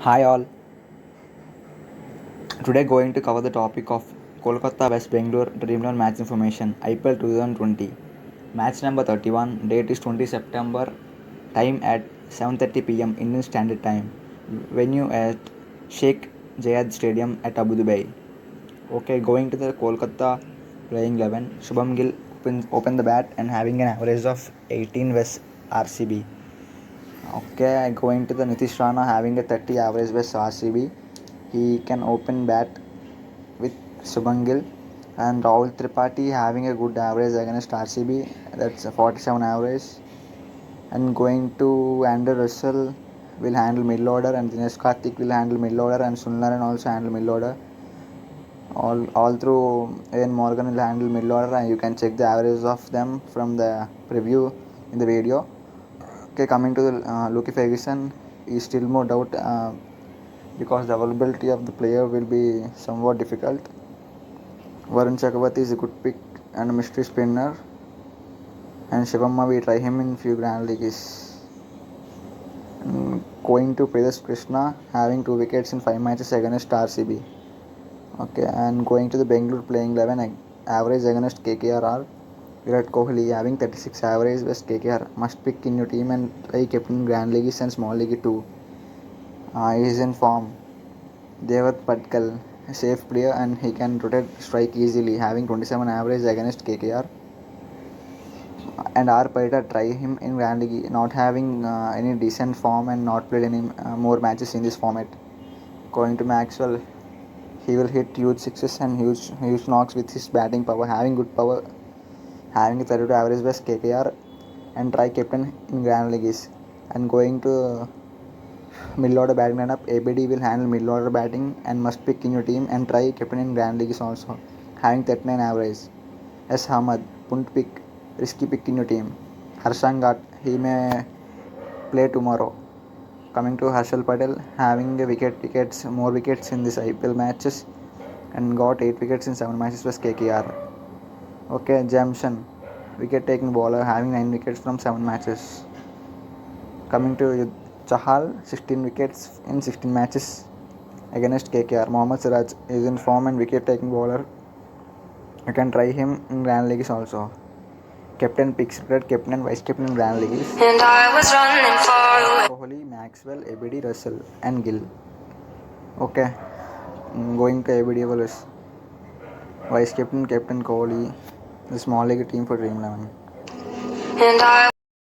Hi all. Today going to cover the topic of Kolkata West Bangalore Dream11 match information IPL 2020. Match number 31. Date is 20 September. Time at 7:30 p.m. Indian Standard Time. Venue at Sheikh Zayed Stadium at Abu Dhabi. Okay, going to the Kolkata playing 11. Shubham Gill open the bat and having an average of 18 West RCB. Okay, going to the Nitish Rana having a 30 average West RCB. He can open bat with Shubham Gill, and Rahul Tripathi having a good average against RCB, that's a 47 average. And going to Andrew Russell will handle middle order, and Dinesh Karthik will handle middle order, and Sunil Narine also handle middle order. All through Ian Morgan will handle middle order, and you can check the average of them from the preview in the video. Okay, coming to the Luke Ferguson, is still more doubt because the availability of the player will be somewhat difficult. Varun Chakravarti is a good pick and a mystery spinner, and Shivamma we try him in few grand leagues. Going to Pritesh Krishna having 2 wickets in 5 matches against RCB. Okay, and going to the Bangalore playing 11 average against KKR. Virat Kohli having 36 average versus KKR. Must pick in your team and try captain grand leagues and small league too. He is in form. Devat Patkal, a safe player and he can rotate strike easily, having 27 average against KKR. And R. Paita try him in Grand League, not having any decent form and not played any more matches in this format. Going to Maxwell, he will hit huge sixes and huge knocks with his batting power, having good power, having a 32 average best KKR, and try captain in Grand Leagues. And going to middle order batting lineup, ABD will handle middle order batting and must pick in your team and try captain in Grand Leagues also, having 39 average. S. Hamad, punt pick, risky pick in your team. Harshan Ghat, he may play tomorrow. Coming to Harshal Patel, having more wickets in this IPL matches and got 8 wickets in 7 matches with KKR. Okay, Jamson, wicket taking bowler, having 9 wickets from 7 matches. Coming to Chahal, 16 wickets in 16 matches against KKR. Mohammad Siraj is in form and wicket taking bowler. You can try him in Grand Leagues also. Captain picks, captain and vice captain in Grand Leagues. And I was running far away. Kohli, Maxwell, ABD, Russell, and Gill. Okay, going to ABD Wallace. Vice captain, Captain Kohli. The small league team for Dream11. And I